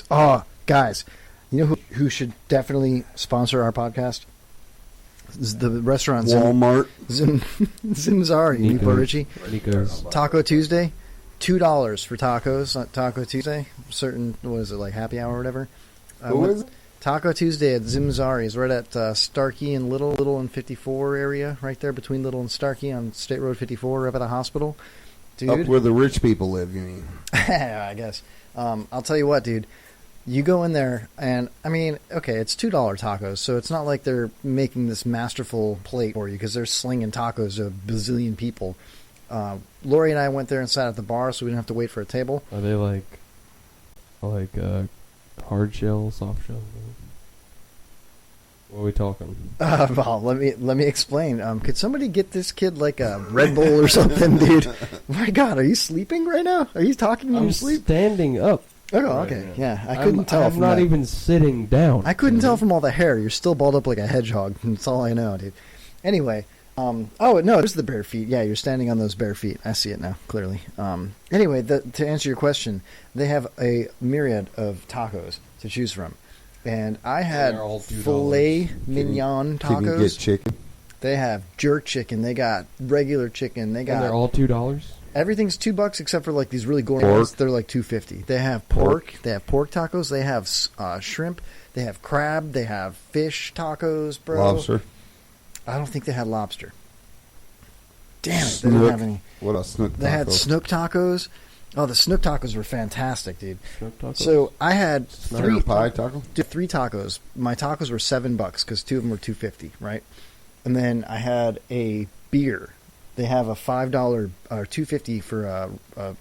Oh, guys, you know who should definitely sponsor our podcast? This is the restaurant Walmart. Zimzari, Nico Richie. Nico's. Taco Tuesday, $2 for tacos on Taco Tuesday. Certain, what is it, like happy hour or whatever? Who is it? Taco Tuesday at Zimzari's, right at Starkey and Little and 54 area, right there between Little and Starkey on State Road 54, right by the hospital. Dude. Up where the rich people live, you mean? I guess. I'll tell you what, dude. You go in there, and, I mean, okay, it's $2 tacos, so it's not like they're making this masterful plate for you, because they're slinging tacos to a bazillion people. Lori and I went there and sat at the bar, so we didn't have to wait for a table. Are they like hard shell, soft shell? What are we talking? Well, let me explain. Could somebody get this kid like a Red Bull or something, dude? My God, are you sleeping right now? Are you talking in your I'm sleep? standing up. Oh, right okay. now. Yeah, I couldn't tell. I'm from not that. even sitting down. I couldn't tell from all the hair. You're still balled up like a hedgehog. That's all I know, dude. Anyway, oh no, there's the bare feet. Yeah, you're standing on those bare feet. I see it now clearly. Anyway, to answer your question, they have a myriad of tacos to choose from, and I had they're all $2. filet mignon Can you get tacos. chicken? They have jerk chicken. They got regular chicken. They And they're got all $2. everything's $2 except for like these really gourmet Pork. ones. They're like $2.50. They have pork. They have pork tacos. They have shrimp. They have crab. They have fish tacos, bro. Lobster. I don't think they had lobster. Damn it, they didn't Snook. have any. What a snook taco. They had snook tacos. Oh, the snook tacos were fantastic, dude. Snook tacos? So I had Three pie taco? three tacos. My tacos were $7 because two of them were $2.50, right? And then I had a beer. They have a $5 or $2.50 for a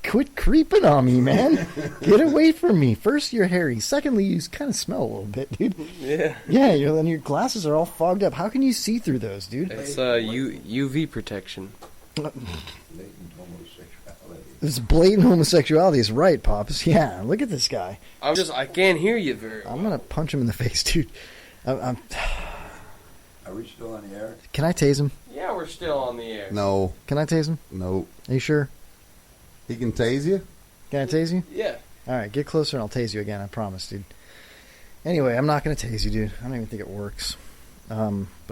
Quit creeping on me, man. Get away from me. First, you're hairy. Secondly, you kind of smell a little bit, dude. Yeah. Yeah, and your glasses are all fogged up. How can you see through those, dude? It's UV protection. This blatant homosexuality is right, Pops. Yeah, look at this guy. I can't hear you very well. I'm going to punch him in the face, dude. Are we still on the air? Can I tase him? Yeah, we're still on the air. No. Can I tase him? No. Are you sure? He can tase you? Can I tase you? Yeah. All right, get closer and I'll tase you again. I promise, dude. Anyway, I'm not going to tase you, dude. I don't even think it works. But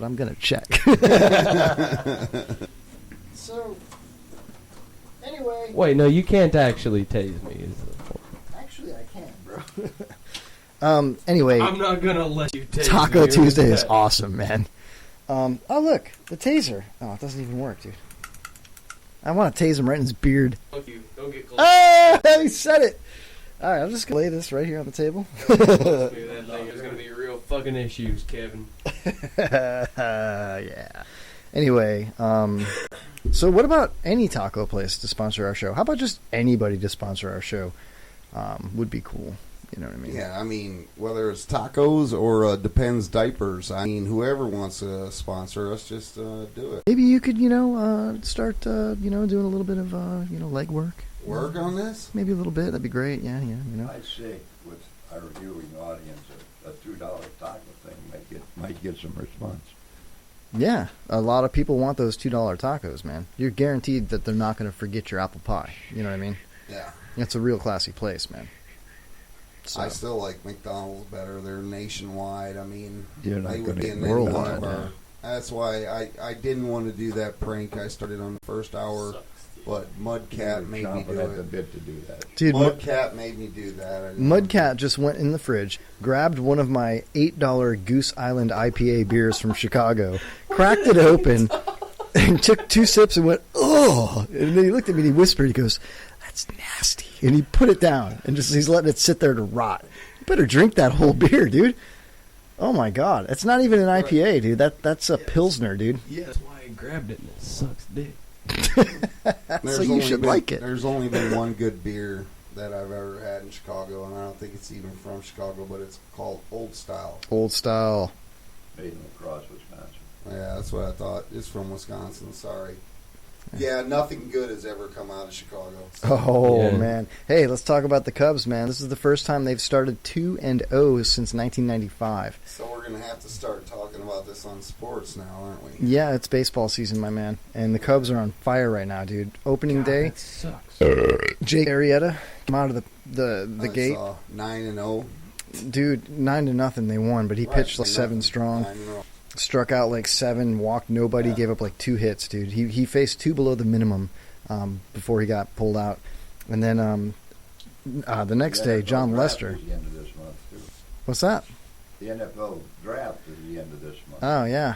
I'm going to check. So, anyway. Wait, no, you can't actually tase me. Is the point. Actually, I can, bro. Anyway. I'm not gonna let you tase Taco me. Tuesday is awesome, man. Oh, look. The taser. Oh, it doesn't even work, dude. I want to tase him right in his beard. Don't get close. Ah! He said it. All right, I'm just going to lay this right here on the table. That thing is gonna be real fucking issues, Kevin. Yeah. Anyway, so what about any taco place to sponsor our show? How about just anybody to sponsor our show? Would be cool. You know what I mean? Yeah, I mean, whether it's tacos or Depends Diapers, I mean, whoever wants to sponsor us, just do it. Maybe you could, start, doing a little bit of, legwork. Work on this? Maybe a little bit. That'd be great. Yeah. I'd say with our viewing audience, a $2 taco thing might get some response. Yeah, a lot of people want those $2 tacos, man. You're guaranteed that they're not going to forget your apple pie. You know what I mean? Yeah. It's a real classy place, man. So. I still like McDonald's better. They're nationwide. I mean, You're not they would gonna be get in any one worldwide, of our. yeah. That's why I didn't want to do that prank I started on the first hour, but Mudcat made me do at the it. bit to do that. Dude, Mudcat made me do that. I didn't want to Mudcat just went in the fridge, grabbed one of my $8 Goose Island IPA beers from Chicago, cracked it open, and took 2 sips and went, "Oh!" And then he looked at me and he whispered, he goes, "That's nasty." And he put it down and he's letting it sit there to rot. You better drink that whole beer, dude. Oh my God, it's not even an IPA, dude. That's a Pilsner, dude. Yeah, that's why I grabbed it and it sucks dick. There's So you only should been- like it. There's only been one good beer that I've ever had in Chicago, and I don't think it's even from Chicago, but it's called Old Style. Old style. Made in La Crosse, Wisconsin. Yeah, that's what I thought. It's from Wisconsin. Sorry. Yeah, nothing good has ever come out of Chicago. Oh, Yeah. man. Hey, let's talk about the Cubs, man. This is the first time they've started 2-0 since 1995. So we're going to have to start talking about this on sports now, aren't we? Yeah, it's baseball season, my man. And the Cubs are on fire right now, dude. Opening day, That sucks. Jake Arrieta came out of the I gate, saw 9-0. dude, 9-0 they won, but he pitched like 7 strong, 9-0. struck out like 7, walked nobody, gave up like 2 hits, dude. He faced 2 below the minimum before he got pulled out, and then the next The day, NFL John draft Lester. is the end of this month, too. What's that? The NFL draft is the end of this month. Oh yeah,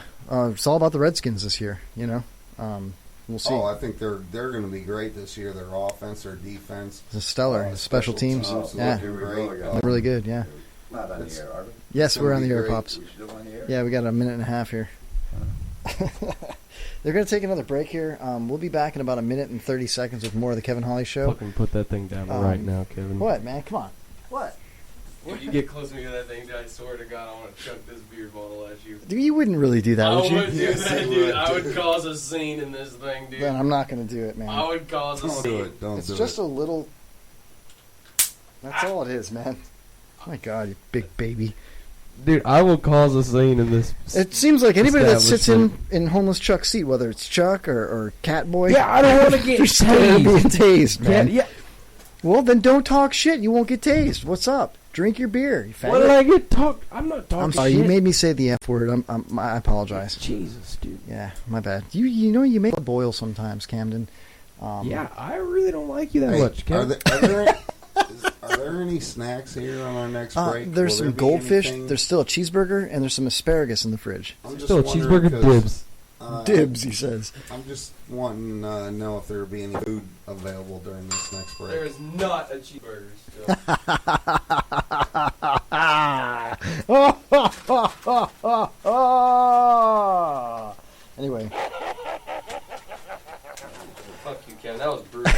it's all about the Redskins this year. You know, we'll see. Oh, I think they're going to be great this year. Their offense, their defense. It's stellar. Oh, The special teams. Oh, Yeah, here we go Great. again. they're really good. Yeah. Not on It's- the air, are we? Yes, It's we're gonna on the be air, great. pops. We still on the air? Yeah, we got a minute and a half here. They're going to take another break here. We'll be back in about a minute and 30 seconds with more of the Kevin Holly Show. Fucking put that thing down right now, Kevin. What, man? Come on. What? If you get close to me to that thing, dude, I swear to God, I want to chuck this beer bottle at you. Dude, you wouldn't really do that, I would you? would do Yes, that, you dude. would, I would dude. cause a scene in this thing, dude. Then I'm not going to do it, man. I would cause a Don't do scene. it. Don't It's do just it. a little. That's all it is, man. Oh my God, you big baby. Dude, I will cause a scene in this. It seems like anybody that sits Establishment. in homeless Chuck's seat, whether it's Chuck or Catboy, Yeah, I don't want to get you're still being tased, man. Yeah. Well, then don't talk shit. You won't get tased. What's up? Drink your beer. You What did faggot. I get talked? I'm not talking I'm sorry. shit. You made me say the F word. I apologize. Jesus, dude. Yeah, my bad. You know you make a boil sometimes, Camden. Yeah, I really don't like you that Hey, much, Kevin. are there any snacks here on our next break? There's Will some there be goldfish. anything? There's still a cheeseburger, and there's some asparagus in the fridge. I'm just Still a wondering cheeseburger 'cause, dibs. Dibs, he says. I'm just wanting to know if there will be any food available during this next break. There is not a cheeseburger still. Anyway, Fuck you, Kevin. That was brutal.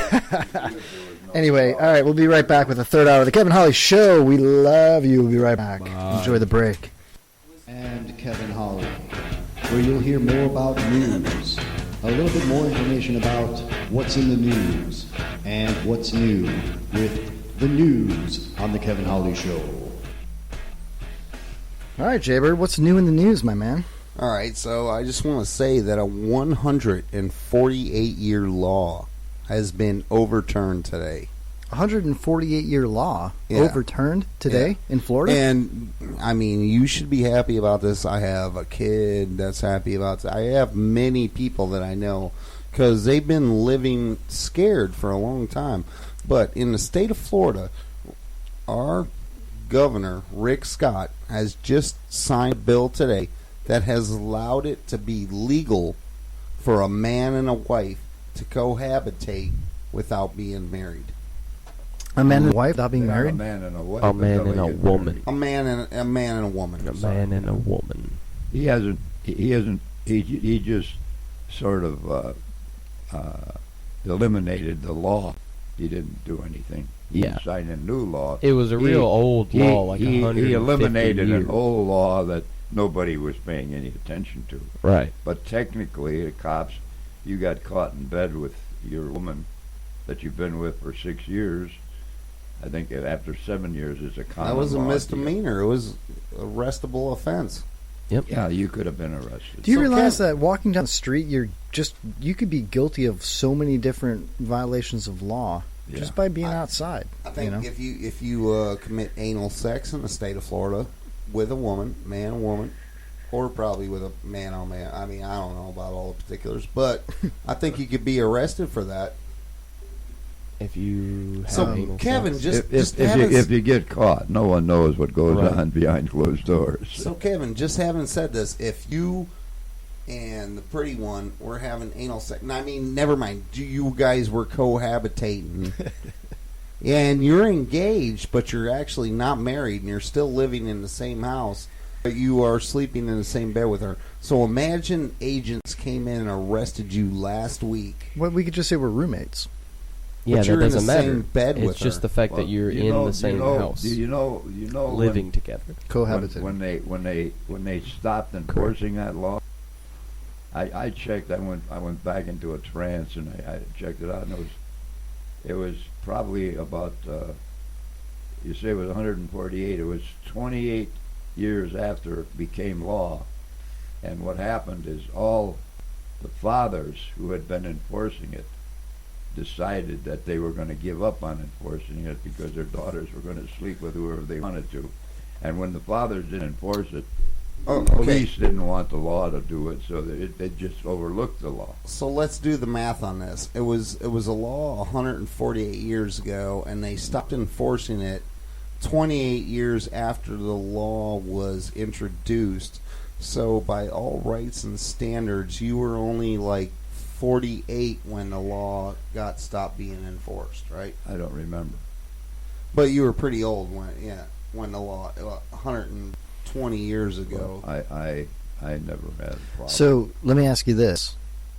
all right, we'll be right back with the third hour of the Kevin Holly Show. We love you. We'll be right back. Enjoy the break. And Kevin Holly, where you'll hear more about news, a little bit more information about what's in the news, and what's new with the news on the Kevin Holly Show. All right, Jaybird, what's new in the news, my man? All right, so I just want to say that a 148-year law has been overturned today. 148-year law Yeah. overturned today in Florida? And, I mean, you should be happy about this. I have a kid that's happy about this. I have many people that I know because they've been living scared for a long time. But in the state of Florida, our governor, Rick Scott, has just signed a bill today that has allowed it to be legal for a man and a wife to cohabitate without being married. A man and a wife without being A married? man and a wife. A man until and they a get woman. A man and a woman. A I'm sorry. man and a woman. He hasn't. He just sort of eliminated the law. He didn't do anything. He Yeah. signed a new law. It was a real old law, like he 150 eliminated years. an old law that nobody was paying any attention to. Right. But technically, the cops, you got caught in bed with your woman that you've been with for 6 years. I think that after 7 years is a common That was a law misdemeanor. It was a arrestable offense. deal. Yeah, you could have been arrested. Do you So realize Kev- that walking down the street, you could be guilty of so many different violations of law just by being outside? I think you know? if you commit anal sex in the state of Florida with a woman, man and woman, or probably with a man on man. I mean, I don't know about all the particulars, but I think you could be arrested for that. If you have So, anal Kevin, sex. just having If you get caught, no one knows what goes Right. on behind closed doors. So, Kevin, just having said this, if you and the pretty one were having anal sex, I mean, never mind, you guys were cohabitating, and you're engaged, but you're actually not married, and you're still living in the same house, but you are sleeping in the same bed with her. So imagine agents came in and arrested you last week. Well, we could just say we're roommates. yeah, but that you're in doesn't the matter. same bed it's with just her. the fact Well, that you're you in know- the same you know, house, You know, living together. Cohabited. when they stopped enforcing that law. I checked. I went back into a trance and I checked it out, and it was probably about. You say it was 148. It was 28 years after it became law, and what happened is all the fathers who had been enforcing it decided that they were going to give up on enforcing it because their daughters were going to sleep with whoever they wanted to. And when the fathers didn't enforce it, Oh, the okay. police didn't want the law to do it, so they just overlooked the law. So let's do the math on this. It was a law 148 years ago, and they stopped enforcing it 28 years after the law was introduced. So by all rights and standards, you were only like 48 when the law got stopped being enforced, right? I don't remember. But you were pretty old when the law 120 years ago. I never had a problem. So let me ask you this: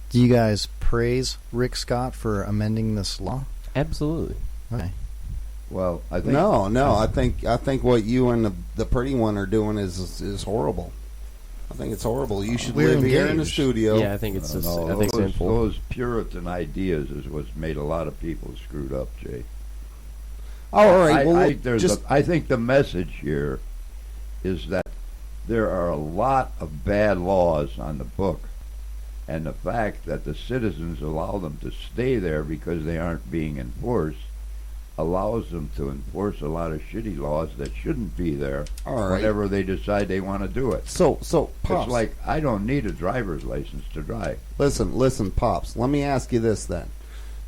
do you guys praise Rick Scott for amending this law? Absolutely. Okay. Well, I think No. I think what you and the pretty one are doing is horrible. I think it's horrible. You should We're live here in the engaged. studio. Yeah, I think it's just, No, I think those, sinful. those Puritan ideas is what's made a lot of people screwed up, Jay. All right. Well, I think the message here is that there are a lot of bad laws on the book, and the fact that the citizens allow them to stay there because they aren't being enforced allows them to enforce a lot of shitty laws that shouldn't be there All right. whenever they decide they want to do it. So Pops, It's like, I don't need a driver's license to drive. listen, Pops. Let me ask you this then.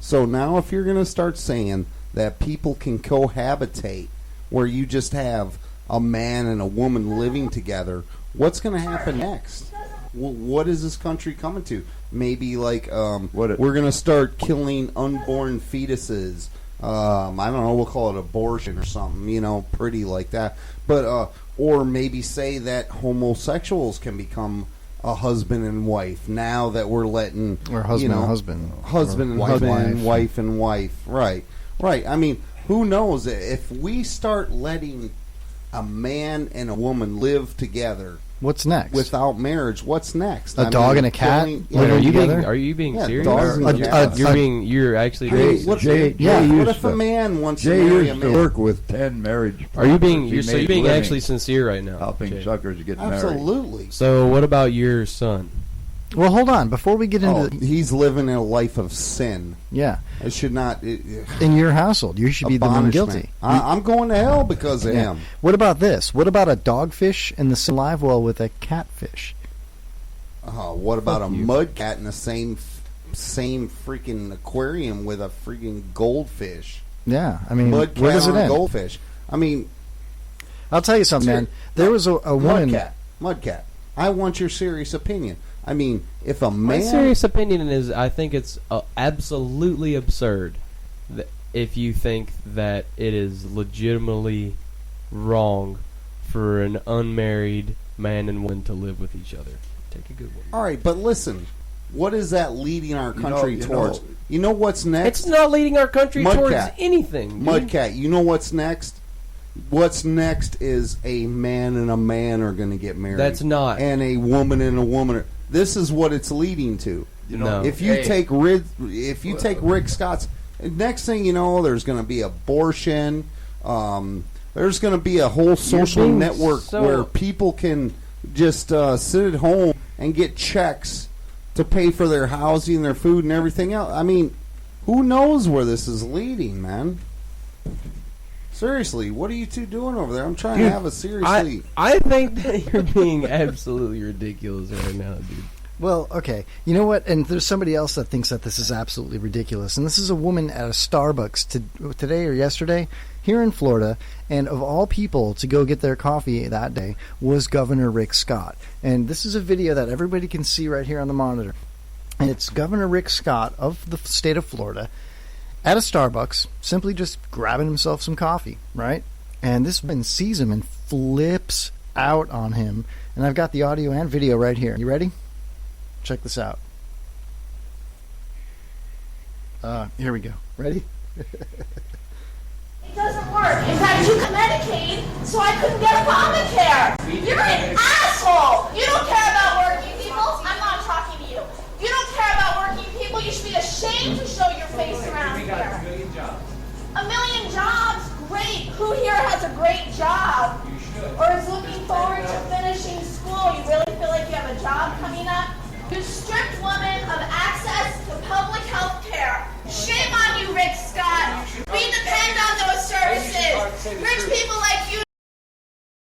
So now, if you're going to start saying that people can cohabitate, where you just have a man and a woman living together, what's going to happen next? What is this country coming to? Maybe like we're going to start killing unborn fetuses. I don't know. We'll call it abortion or something. Pretty like that. But or maybe say that homosexuals can become a husband and wife now that we're letting Or husband and husband. husband Or and wife, husband wife. and wife and wife. Right. I mean, who knows if we start letting a man and a woman live together What's next? without marriage? What's next? A dog and a cat killing- living Are you together? being, are you being Yeah, serious? dogs and You're- cats. you're actually Hey, being what, Jay yeah, what used if a to- man wants to Jay marry a used to man? work with 10 marriage Are you being partners. He you're made being living actually sincere right now? helping Jay. suckers get married? Absolutely. So what about your son? Well, hold on. Before we get into Oh, he's living a life of sin. yeah, It should not. in your household, you should be the one guilty. I'm going to hell because of Yeah. him. What about this? What about a dogfish in the same live well with a catfish? What about Fuck a you. mud cat in the same freaking aquarium with a freaking goldfish? Yeah, I mean, Mud where cat does it on a end? goldfish. I mean, I'll tell you something, man. There was a woman. Mud cat. I want your serious opinion. I mean, if a My man, serious opinion is I think it's absolutely absurd that if you think that it is legitimately wrong for an unmarried man and woman to live with each other. Take a good one. all right, but listen, what is that leading our You know- country you towards? know- You know what's next? It's not leading our country Mud towards cat. anything. dude. Mud cat. You know what's next? What's next is a man and a man are going to get married. That's not. And a woman and a woman. This is what it's leading to. You No. know, If you hey, take Rick Scott's, next thing you know, there's going to be abortion. There's going to be a whole social being network so- where people can just sit at home and get checks to pay for their housing, their food, and everything else. I mean, who knows where this is leading, man? Seriously, what are you two doing over there? I'm trying to have a seriously. I think that you're being absolutely ridiculous right now, dude. Well, okay. You know what? And there's somebody else that thinks that this is absolutely ridiculous. And this is a woman at a Starbucks today or yesterday here in Florida. And of all people to go get their coffee that day was Governor Rick Scott. And this is a video that everybody can see right here on the monitor. And it's Governor Rick Scott of the state of Florida at a Starbucks, simply just grabbing himself some coffee, right? And this woman sees him and flips out on him. And I've got the audio and video right here. You ready? Check this out. Here we go. Ready? It doesn't work. In fact, you got Medicaid, so I couldn't get Obamacare. You're an asshole. You don't care about working people. I'm not talking to you. You don't care about working people. You should be ashamed to show your face around here. $1 million jobs. A million jobs? Great. Who here has a great job? You should. Or is looking forward to finishing school? You really feel like you have a job coming up? You stripped women of access to public health care. Shame depend on those services. Rich people like you